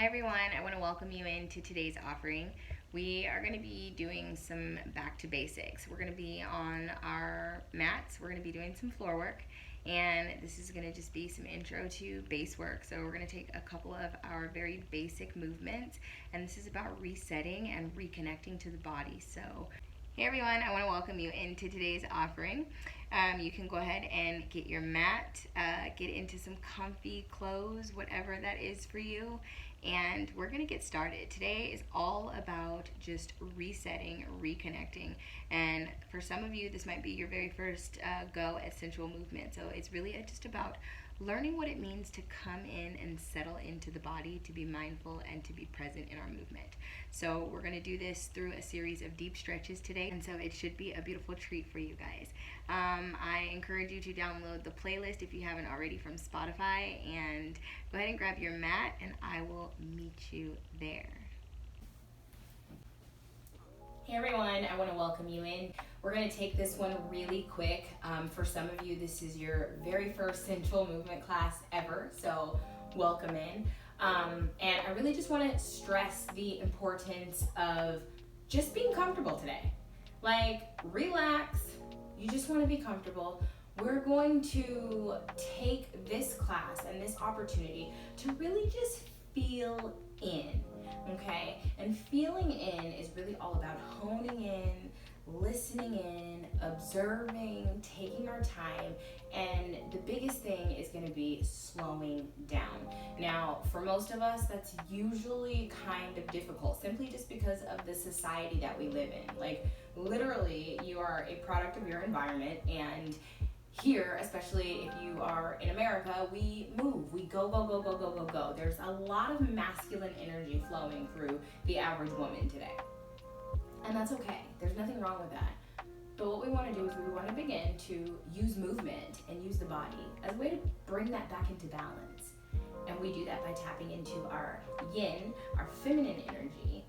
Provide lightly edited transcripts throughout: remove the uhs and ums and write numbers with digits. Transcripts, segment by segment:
Hi everyone, I want to welcome you into today's offering. We are going to be doing some back to basics. We're going to be on our mats, we're going to be doing some floor work, and this is going to just be some intro to base work. So we're going to take a couple of our very basic movements, and this is about resetting and reconnecting to the body. So hey everyone, I want to welcome you into today's offering. You can go ahead and get your mat, get into some comfy clothes, whatever that is for you, and we're going to get started. Today is all about just resetting, reconnecting, and for some of you, this might be your very first go at sensual movement. So it's really just about learning what it means to come in and settle into the body, to be mindful and to be present in our movement. So we're going to do this through a series of deep stretches today, and so it should be a beautiful treat for you guys. I encourage you to download the playlist if you haven't already from Spotify, and go ahead and grab your mat and I will meet you there. Hey everyone, I want to welcome you in. We're going to take this one really quick. For some of you, this is your very first sensual movement class ever, so welcome in. And I really just want to stress the importance of just being comfortable today. Like, relax, you just want to be comfortable. We're going to take this class and this opportunity to really just feel in, okay? And feeling in is really all about honing in, listening in, observing, taking our time, and the biggest thing is going to be slowing down. Now, for most of us, that's usually kind of difficult, simply just because of the society that we live in. Like, literally, you are a product of your environment, and here, especially if you are in America, we move, we go, go, go, go, go, go, go. There's a lot of masculine energy flowing through the average woman today. And that's okay. There's nothing wrong with that. But what we want to do is we want to begin to use movement and use the body as a way to bring that back into balance. And we do that by tapping into our yin, our feminine energy.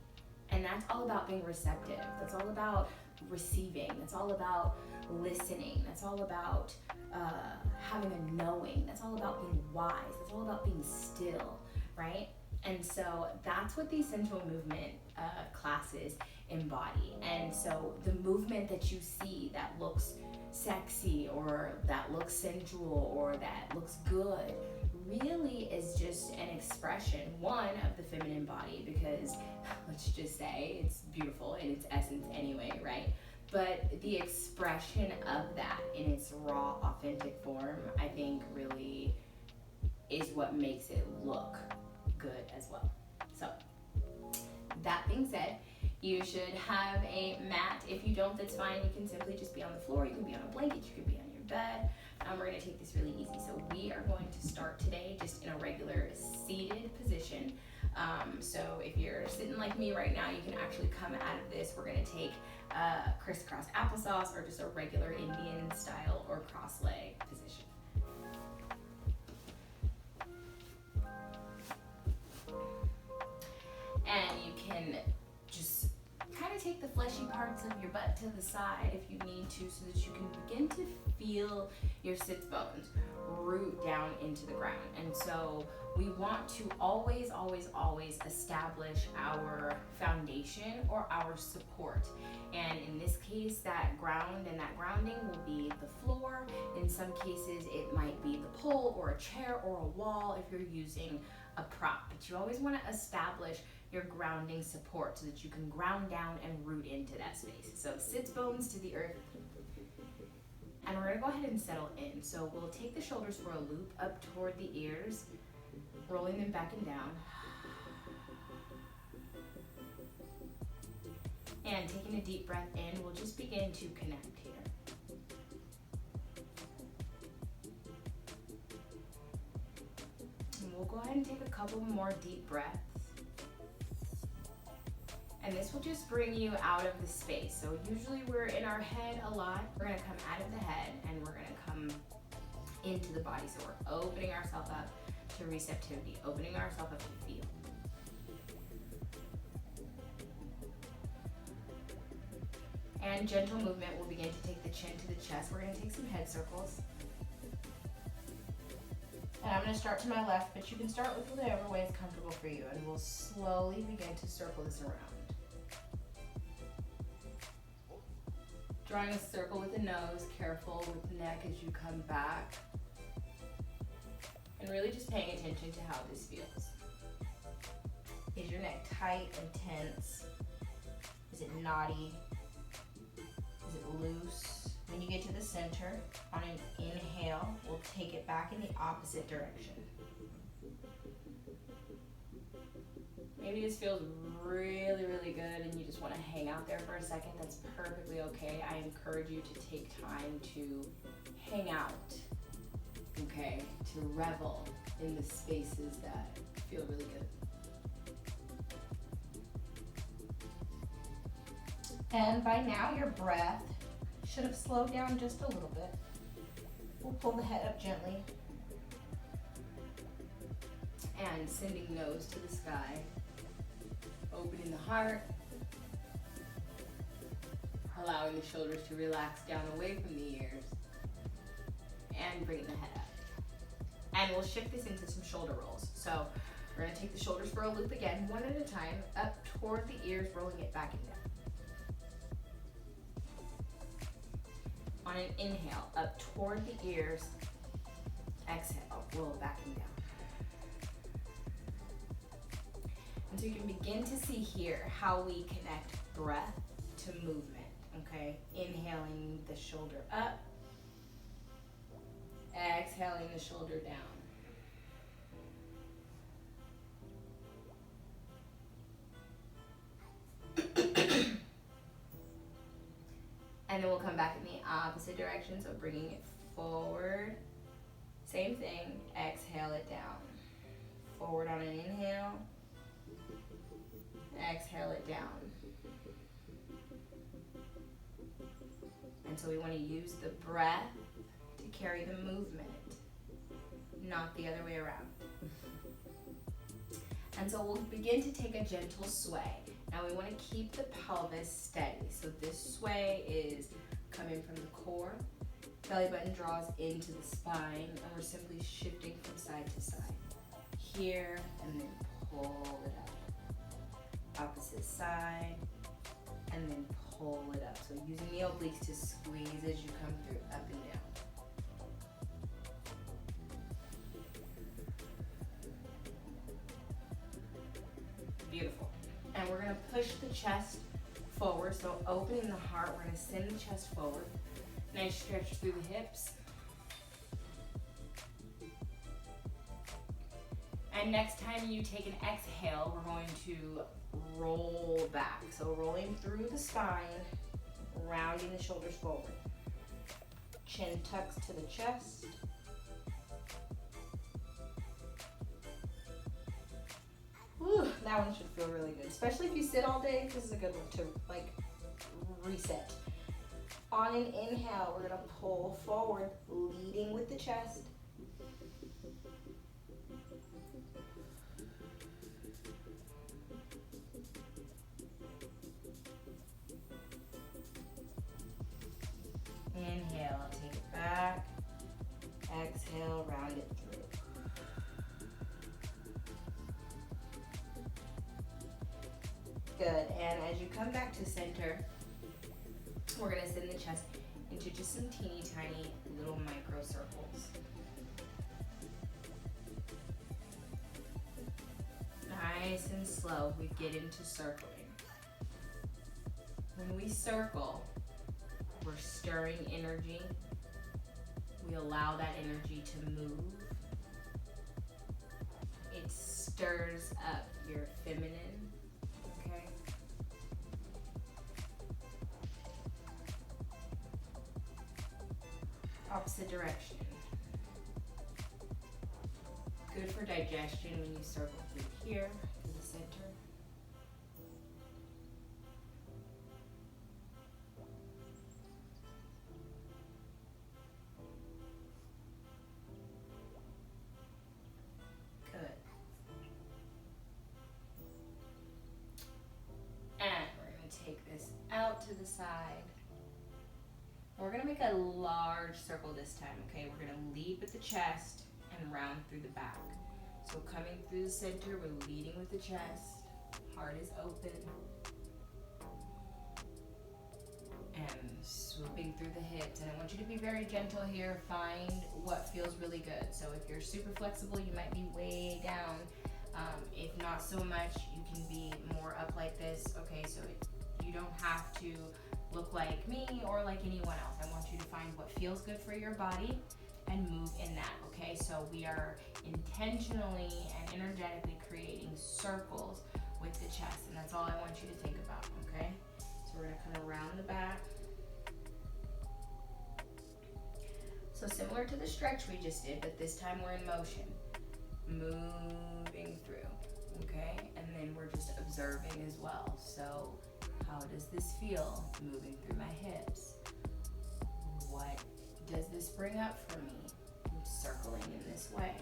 And that's all about being receptive. That's all about receiving. That's all about listening. That's all about having a knowing. That's all about being wise. That's all about being still, right? And so that's what these sensual movement classes embody. And so the movement that you see that looks sexy or that looks sensual or that looks good really is just an expression, one, of the feminine body, because let's just say it's beautiful in its essence anyway, right? But the expression of that in its raw, authentic form, I think really is what makes it look good as well. So that being said, you should have a mat. If you don't, that's fine. You can simply just be on the floor. You can be on a blanket. You can be on your bed. We're going to take this really easy. So we are going to start today just in a regular seated position. So if you're sitting like me right now, you can actually come out of this. We're going to take crisscross applesauce or just a regular Indian style or cross leg position. And you can just kind of take the fleshy parts of your butt to the side if you need to, so that you can begin to feel your sits bones root down into the ground. And so we want to always, always, always establish our foundation or our support. And in this case, that ground and that grounding will be the floor. In some cases, it might be the pole or a chair or a wall if you're using a prop. But you always want to establish your grounding support so that you can ground down and root into that space. So sits bones to the earth. And we're going to go ahead and settle in. So we'll take the shoulders for a loop up toward the ears, rolling them back and down. And taking a deep breath in, we'll just begin to connect here. And we'll go ahead and take a couple more deep breaths. And this will just bring you out of the space. So usually we're in our head a lot. We're gonna come out of the head and we're gonna come into the body. So we're opening ourselves up to receptivity, opening ourselves up to feel. And gentle movement, we'll begin to take the chin to the chest. We're gonna take some head circles. And I'm gonna start to my left, but you can start with whatever way is comfortable for you, and we'll slowly begin to circle this around. Drawing a circle with the nose, careful with the neck as you come back. And really just paying attention to how this feels. Is your neck tight and tense? Is it knotty? Is it loose? When you get to the center, on an inhale, we'll take it back in the opposite direction. Maybe this feels really, really good and you just want to hang out there for a second. That's perfectly okay. I encourage you to take time to hang out, okay? To revel in the spaces that feel really good. And by now, your breath should have slowed down just a little bit. We'll pull the head up gently. And sending nose to the sky. Opening the heart. Allowing the shoulders to relax down away from the ears. And bringing the head up. And we'll shift this into some shoulder rolls. So we're gonna take the shoulders for a loop again, one at a time, up toward the ears, rolling it back and down. On an inhale, up toward the ears, exhale, roll it back and down. And so you can begin to see here how we connect breath to movement, okay? Inhaling the shoulder up, exhaling the shoulder down. And then we'll come back in the opposite direction, so bringing it forward. Same thing, exhale it down. Forward on an inhale, exhale it down. And so we want to use the breath to carry the movement, not the other way around. And so we'll begin to take a gentle sway. Now we want to keep the pelvis steady. So this sway is coming from the core, belly button draws into the spine, and we're simply shifting from side to side. Here, and then pull it up. Opposite side, and then pull it up. So using the obliques to squeeze as you come through, up and down. Beautiful. And we're gonna push the chest forward. So opening the heart, we're gonna send the chest forward. Nice stretch through the hips. And next time you take an exhale, we're going to roll back. So rolling through the spine, rounding the shoulders forward. Chin tucks to the chest. Whew, that one should feel really good, especially if you sit all day. This is a good one to like reset. On an inhale, we're gonna pull forward, leading with the chest. Inhale, take it back. Exhale, round it through. Good, and as you come back to center, we're gonna send the chest into just some teeny tiny little micro circles. Nice and slow, we get into circling. When we circle, we're stirring energy. We allow that energy to move. It stirs up your feminine, okay? Opposite direction. Good for digestion when you circle through here to the center. Good. And we're going to take this out to the side. We're gonna make a large circle this time, okay? We're gonna lead with the chest, and and round through the back. So coming through the center, we're leading with the chest, heart is open, and swooping through the hips. And I want you to be very gentle here. Find what feels really good. So if you're super flexible, you might be way down. If not so much, you can be more up like this. Okay, so you don't have to look like me or like anyone else. I want you to find what feels good for your body and move in that, okay? So we are intentionally and energetically creating circles with the chest, and that's all I want you to think about, okay? So we're gonna come around the back. So similar to the stretch we just did, but this time we're in motion. Moving through, okay? And then we're just observing as well. So how does this feel moving through my hips? What does this bring up for me? I'm circling in this way.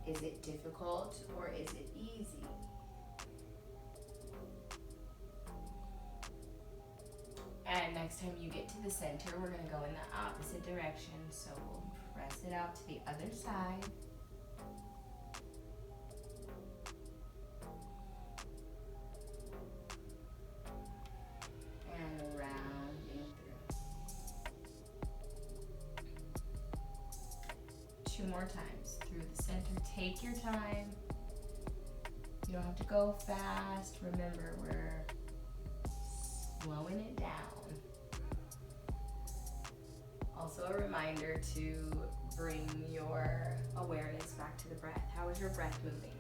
Is it difficult or is it easy? And next time you get to the center, we're gonna go in the opposite direction. So we'll press it out to the other side. And rounding through. 2 more times through the center. Take your time. You don't have to go fast. Remember, we're slowing it down. Also a reminder to bring your awareness back to the breath. How is your breath moving?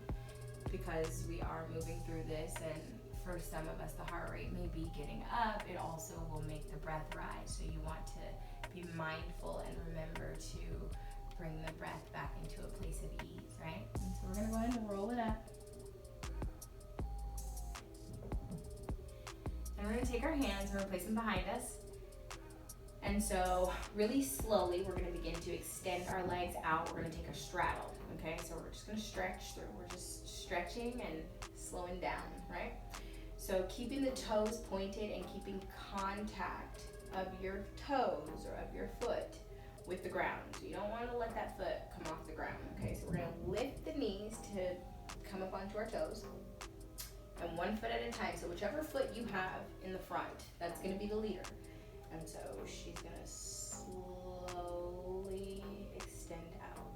Because we are moving through this, and for some of us the heart rate may be getting up. It also will make the breath rise. So you want to be mindful and remember to bring the breath back into a place of ease, right? And so we're gonna go ahead and roll it up. And we're gonna take our hands and we're gonna place them behind us. And so really slowly, we're gonna begin to extend our legs out. We're gonna take a straddle, okay? So we're just gonna stretch through. We're just stretching and slowing down, right? So keeping the toes pointed and keeping contact of your toes or of your foot with the ground. So you don't wanna let that foot come off the ground, okay? So we're gonna lift the knees to come up onto our toes. And 1 foot at a time. So whichever foot you have in the front, that's gonna be the leader. And so she's gonna slowly extend out.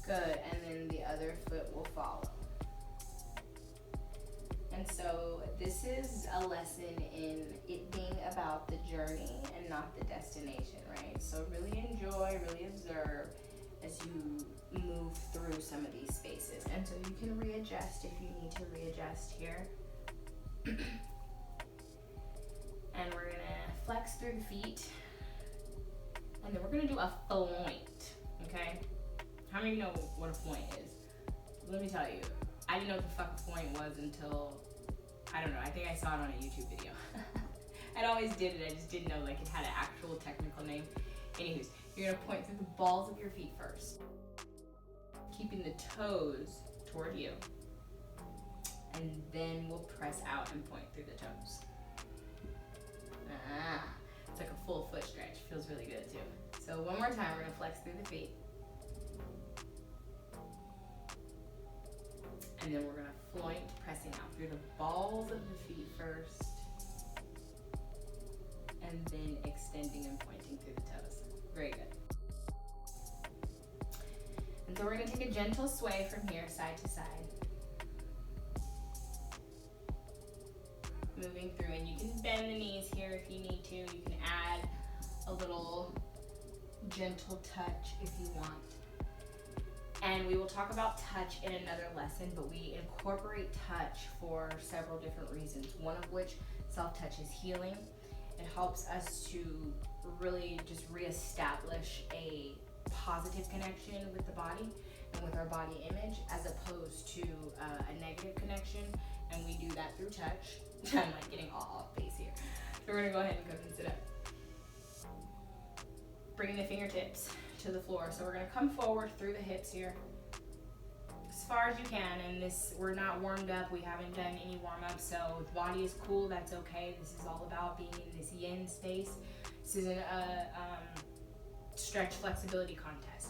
Good, and then the other foot will follow. And so this is a lesson in it being about the journey and not the destination, right? So really enjoy, really observe as you move through some of these spaces. And so you can readjust if you need to readjust here. And we're gonna flex through the feet. And then we're gonna do a floint, okay? How many of you know what a floint is? Let me tell you. I didn't know what the fuck a floint was until, I don't know, I think I saw it on a YouTube video. I'd always did it, I just didn't know like it had an actual technical name. Anyways, you're gonna point through the balls of your feet first. Keeping the toes toward you. And then we'll press out and point through the toes. It's like a full foot stretch, feels really good too. So one more time, we're gonna flex through the feet. And then we're gonna floint, pressing out through the balls of the feet first. And then extending and pointing through the toes. Very good. And so we're gonna take a gentle sway from here, side to side. Moving through, and you can bend the knees here if you need to. You can add a little gentle touch if you want. And we will talk about touch in another lesson, but we incorporate touch for several different reasons. One of which, self-touch is healing. It helps us to really just reestablish a positive connection with the body and with our body image, as opposed to a negative connection. And we do that through touch. I'm like getting all off base here. So we're gonna go ahead and go and sit up. Bringing the fingertips to the floor. So we're gonna come forward through the hips here. as far as you can. And this, we're not warmed up. We haven't done any warm up. So if the body is cool, that's okay. This is all about being in this yin space. This isn't a stretch flexibility contest.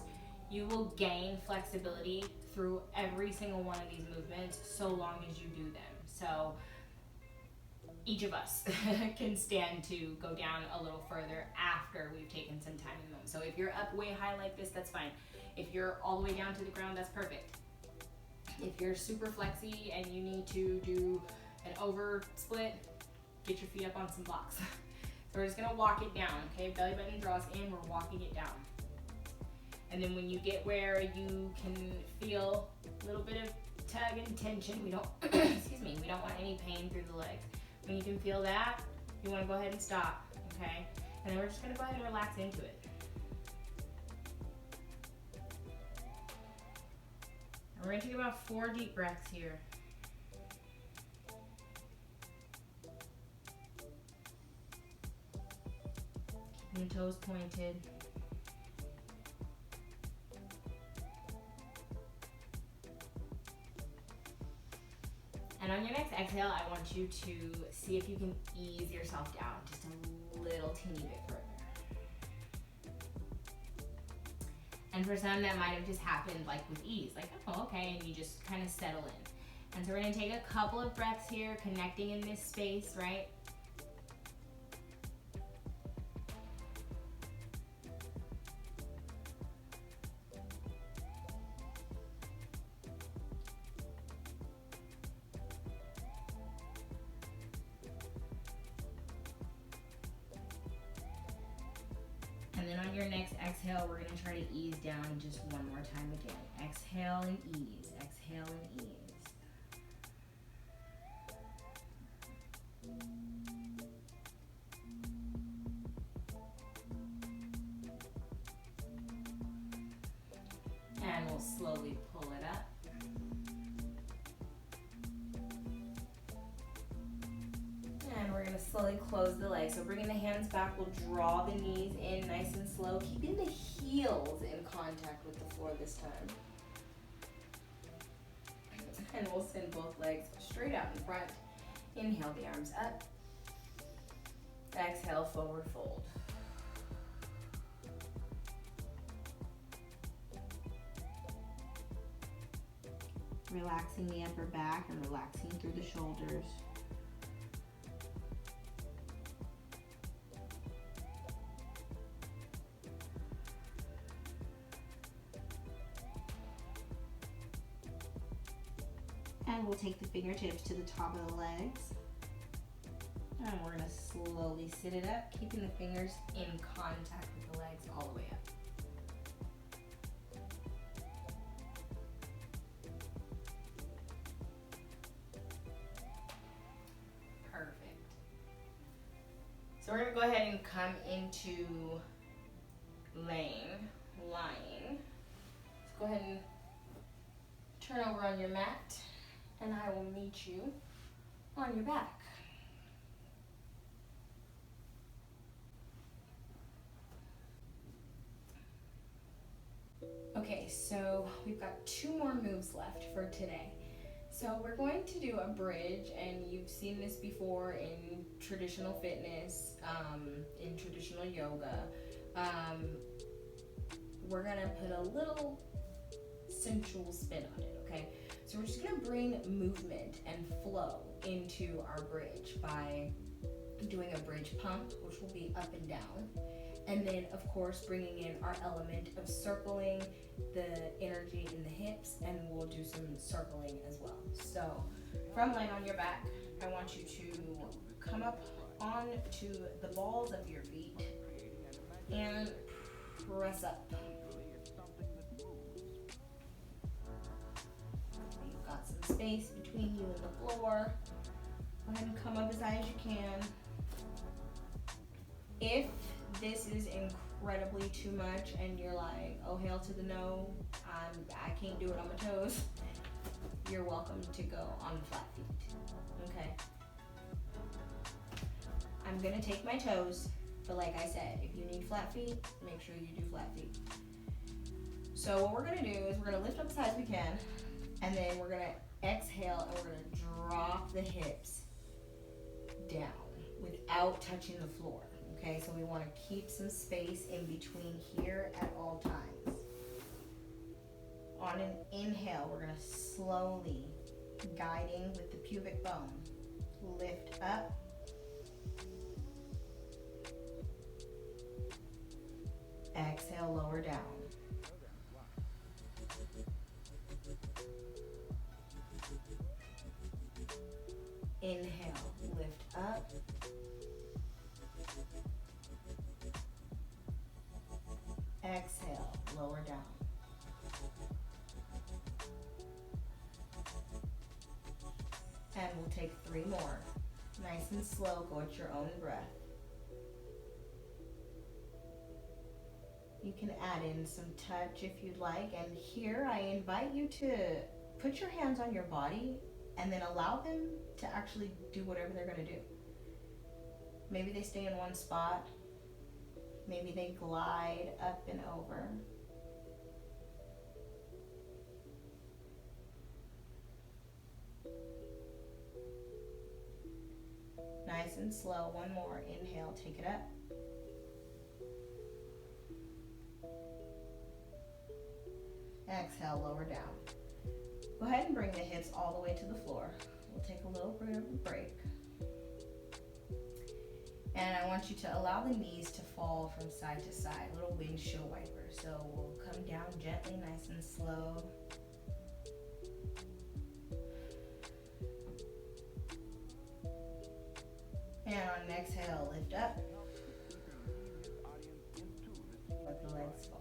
You will gain flexibility through every single one of these movements so long as you do them. So each of us can stand to go down a little further after we've taken some time in them. So if you're up way high like this, that's fine. If you're all the way down to the ground, that's perfect. If you're super flexy and you need to do an over split, get your feet up on some blocks. So we're just gonna walk it down, okay? Belly button draws in, we're walking it down. And then when you get where you can feel a little bit of tug and tension, we don't, excuse me, we don't want any pain through the legs. When you can feel that, you wanna go ahead and stop, okay? And then we're just gonna go ahead and relax into it. And we're gonna take about 4 deep breaths here. Keeping the toes pointed. And on your next exhale, I want you to see if you can ease yourself down just a little teeny bit further. And for some, that might have just happened like with ease, like, oh, okay, and you just kind of settle in. And so we're gonna take a couple of breaths here, connecting in this space, right? And then on your next exhale, we're gonna try to ease down just one more time again. Exhale and ease, exhale and ease. And we'll slowly pull it up. And we're gonna slowly close the legs. So bringing the hands back, we'll draw the knees in nice and slow, keeping the heels in contact with the floor this time. And we'll send both legs straight out in front. Inhale the arms up. Exhale, forward fold. Relaxing the upper back and relaxing through the shoulders. And we'll take the fingertips to the top of the legs. And we're gonna slowly sit it up, keeping the fingers in contact with the legs all the way up. Perfect. So we're gonna go ahead and come into lying. So go ahead and turn over on your mat, and I will meet you on your back. Okay, so we've got 2 more moves left for today. So we're going to do a bridge, and you've seen this before in traditional fitness, in traditional yoga. We're gonna put a little sensual spin on it, okay? So we're just gonna bring movement and flow into our bridge by doing a bridge pump, which will be up and down. And then, of course, bringing in our element of circling the energy in the hips, and we'll do some circling as well. So from laying on your back, I want you to come up onto the balls of your feet and press up. You've got some space between you and the floor. Go ahead and come up as high as you can. If this is incredibly too much and you're like, oh hell to the no, I can't do it on my toes, you're welcome to go on flat feet, okay? I'm gonna take my toes, but like I said, if you need flat feet, make sure you do flat feet. So what we're gonna do is we're gonna lift up as high as we can, And then we're gonna exhale and we're gonna drop the hips down without touching the floor. Okay, so we wanna keep some space in between here at all times. On an inhale, we're gonna slowly, guiding with the pubic bone, lift up. Exhale, lower down. Inhale, lift up. Exhale, lower down. And we'll take 3 more. Nice and slow, go at your own breath. You can add in some touch if you'd like. And here I invite you to put your hands on your body and then allow them to actually do whatever they're gonna do. Maybe they stay in one spot. Maybe they glide up and over. Nice and slow. One more. Inhale, take it up. Exhale, lower down. Go ahead and bring the hips all the way to the floor. We'll take a little bit of a break. And I want you to allow the knees to fall from side to side, little windshield wiper. So we'll come down gently, nice and slow. And on an exhale, lift up. Let the legs fall.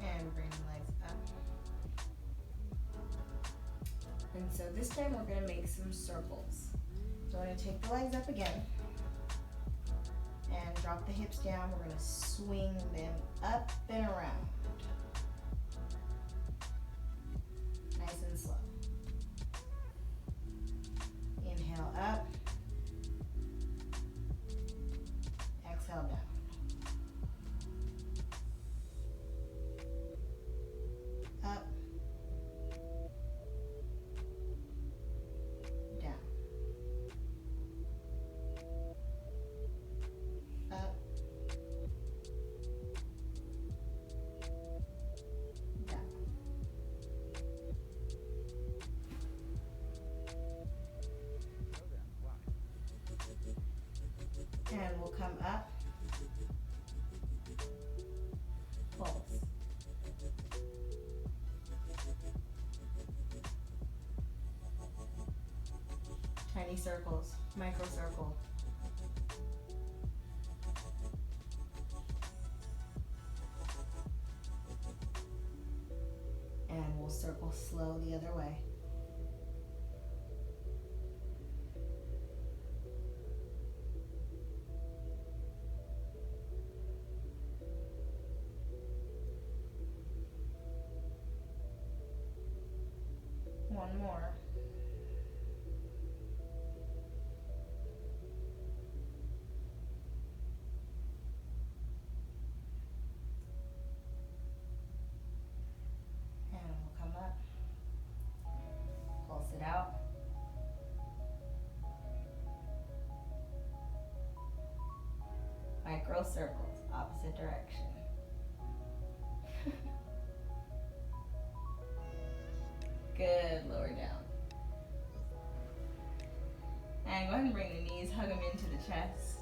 And bring the legs up. And so this time we're going to make some circles. So I'm going to take the legs up again. And drop the hips down. We're going to swing them up and around. Nice and slow. Inhale up. Exhale down. Up. Down. Up. Down. And we'll come up. Pulse. Tiny circles, micro circle. And we'll circle slow the other way. One more. And we'll come up. Pulse it out. Micro circles, opposite direction. Good, lower down. And go ahead and bring the knees, hug them into the chest.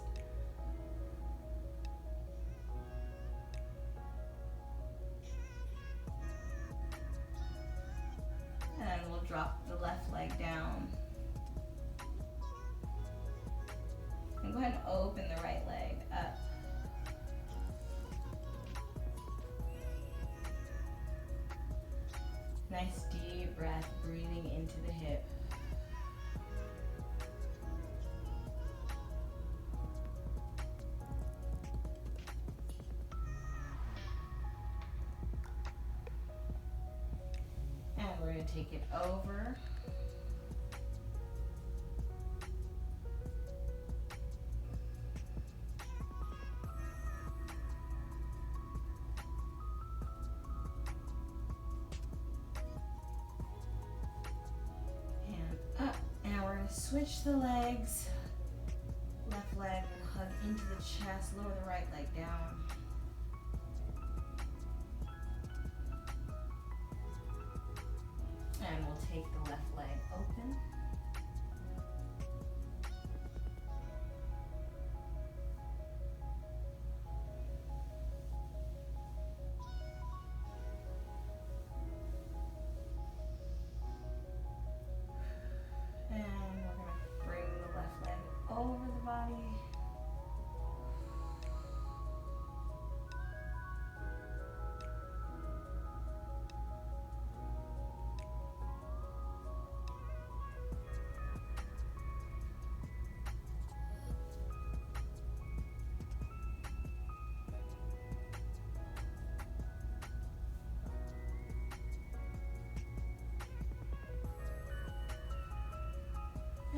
And we'll drop the left leg down. And go ahead and open the right leg up. Nice deep breath, breathing into the hip. And we're going to take it over. going to switch the legs. Left leg will hug into the chest, lower the right leg down. And we'll take the left leg open. And we're going to bring the left leg over the body.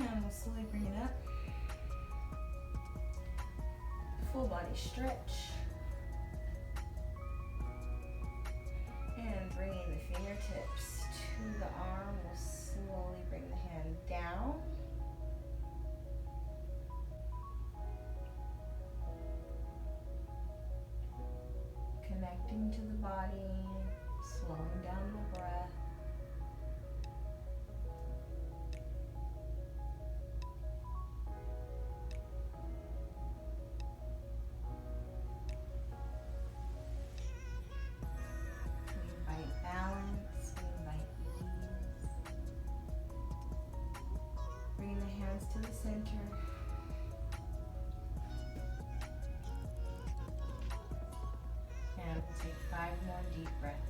And we'll slowly bring it up. Full body stretch. And bringing the fingertips to the arm, we'll slowly bring the hand down. Connecting to the body, slowing down the breath. To the center. And we'll take 5 more deep breaths.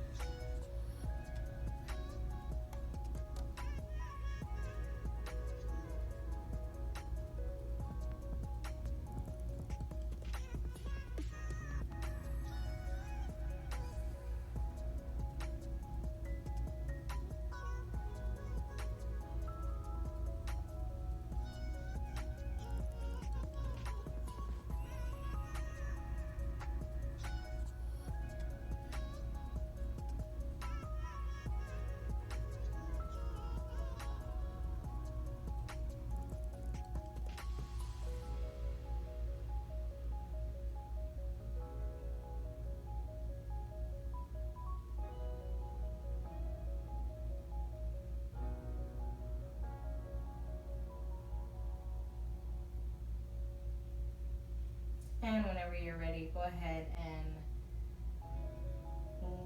And whenever you're ready, go ahead and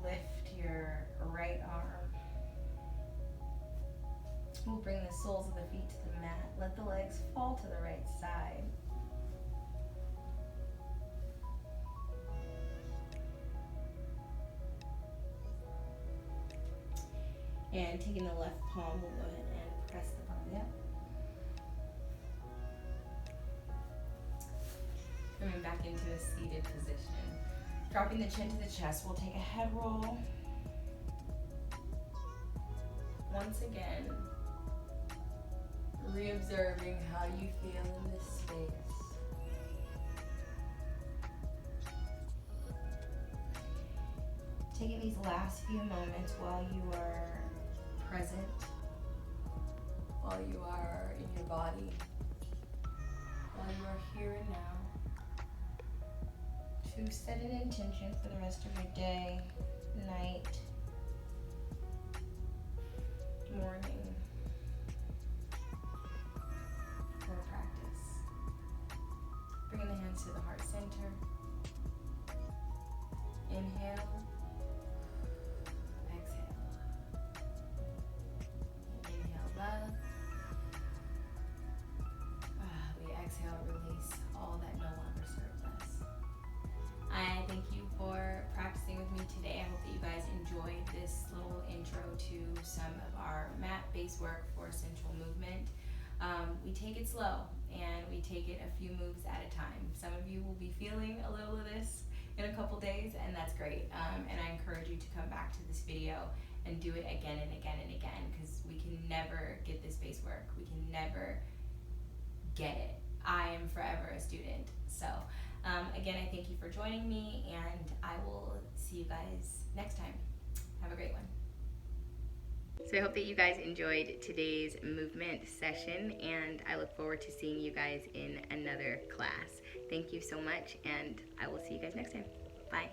lift your right arm. We'll bring the soles of the feet to the mat. Let the legs fall to the right side. And taking the left palm, we'll go ahead and press the body up. Coming back into a seated position. Dropping the chin to the chest, we'll take a head roll. Once again, re-observing how you feel in this space. Taking these last few moments while you are present, while you are in your body, while you are here and now. To set an intention for the rest of your day, night, morning, or practice. Bringing the hands to the heart center. Inhale. Exhale. Inhale, love. We exhale, release all that no longer serves us. I thank you for practicing with me today. I hope that you guys enjoyed this little intro to some of our mat-based work for sensual movement. We take it slow and we take it a few moves at a time. Some of you will be feeling a little of this in a couple days, and that's great. And I encourage you to come back to this video and do it again and again and again, because we can never get this base work. We can never get it. I am forever a student. So again, I thank you for joining me, and I will see you guys next time. Have a great one. So I hope that you guys enjoyed today's movement session, and I look forward to seeing you guys in another class. Thank you so much, and I will see you guys next time. Bye.